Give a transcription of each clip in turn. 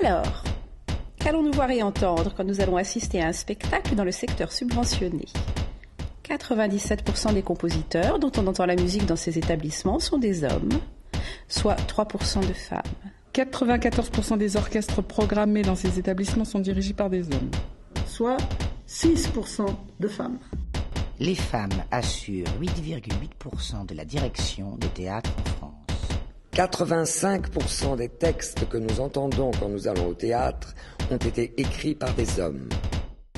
Alors, qu'allons-nous voir et entendre quand nous allons assister à un spectacle dans le secteur subventionné ? 97% des compositeurs dont on entend la musique dans ces établissements sont des hommes, soit 3% de femmes. 94% des orchestres programmés dans ces établissements sont dirigés par des hommes, soit 6% de femmes. Les femmes assurent 8,8% de la direction des théâtres en France. 85% des textes que nous entendons quand nous allons au théâtre ont été écrits par des hommes.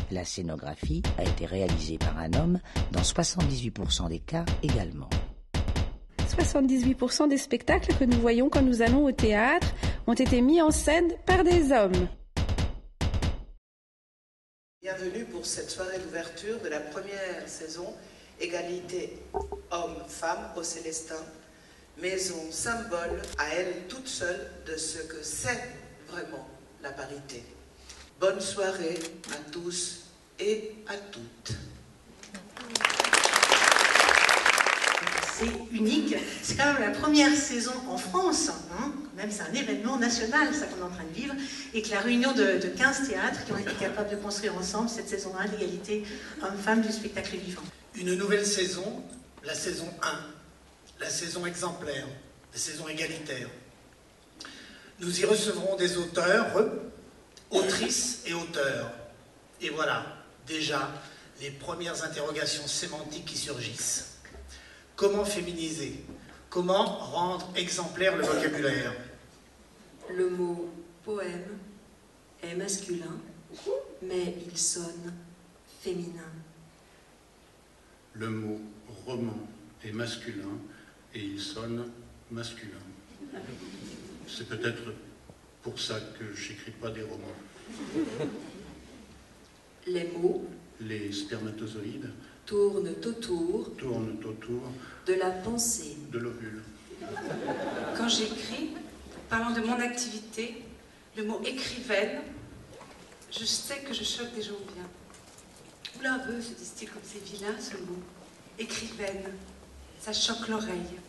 La scénographie a été réalisée par un homme dans 78% des cas également. 78% des spectacles que nous voyons quand nous allons au théâtre ont été mis en scène par des hommes. Bienvenue pour cette soirée d'ouverture de la première saison Égalité hommes-femmes au Célestin, maison symbole à elle toute seule de ce que c'est vraiment la parité. Bonne soirée à tous et à toutes. C'est unique, c'est quand même la première saison en France, hein. Même c'est un événement national, ça qu'on est en train de vivre, et que la réunion de 15 théâtres qui ont été capables de construire ensemble cette saison 1 d'égalité hommes-femmes du spectacle vivant. Une nouvelle saison, la saison 1, la saison exemplaire, la saison égalitaire. Nous y recevrons des auteurs, autrices et auteurs. Et voilà, déjà, les premières interrogations sémantiques qui surgissent. Comment féminiser? Comment rendre exemplaire le vocabulaire? Le mot poème est masculin, mais il sonne féminin. Le mot roman est masculin et il sonne masculin. C'est peut-être pour ça que j'écris pas des romans. Les mots, les spermatozoïdes, tournent autour de la pensée, de l'ovule. Quand j'écris, parlant de mon activité, le mot écrivaine, je sais que je choque des gens bien. Oula, un peu, se disent-ils comme c'est vilain ce mot. Écrivaine, ça choque l'oreille.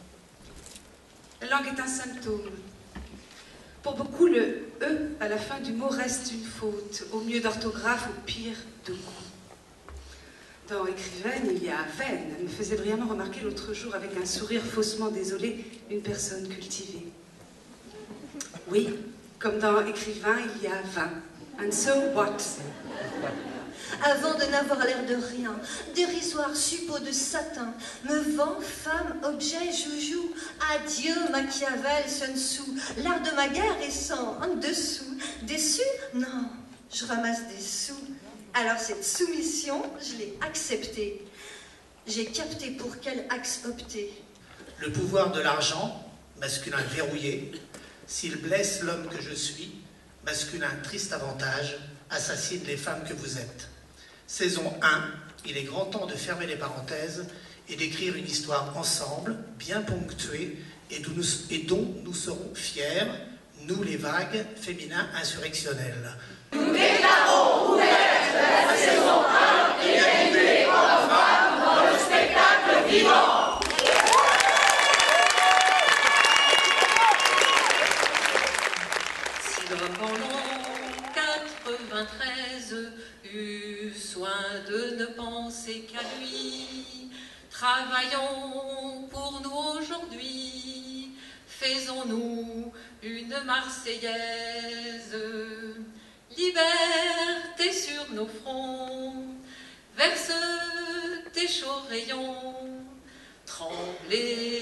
La langue est un symptôme. Pour beaucoup, le « e » à la fin du mot reste une faute, au mieux d'orthographe, au pire de goût. Dans écrivaine, il y a veine. Elle me faisait brillamment remarquer l'autre jour, avec un sourire faussement désolé, une personne cultivée. Oui, comme dans écrivain, il y a vin. And so what? Avant de n'avoir l'air de rien, dérisoire suppôt de satin, me vend femme, objet, joujou. Adieu Machiavel, Sun Tzu, l'art de ma guerre est sans un dessous. Déçu? Non, je ramasse des sous. Alors cette soumission, je l'ai acceptée. J'ai capté pour quel axe opter. Le pouvoir de l'argent, masculin verrouillé, s'il blesse l'homme que je suis, masculin triste avantage, assassine les femmes que vous êtes. Saison 1, il est grand temps de fermer les parenthèses et d'écrire une histoire ensemble, bien ponctuée, et dont nous serons fiers, nous les vagues féminins insurrectionnels. Nous déclarons ouverte la saison 1 égalité hommes-femmes dans le spectacle vivant. Si pendant 93 eut soin de ne penser qu'à lui, travaillons pour nous aujourd'hui, faisons-nous une Marseillaise. Liberté sur nos fronts, verse tes chauds rayons, tremblez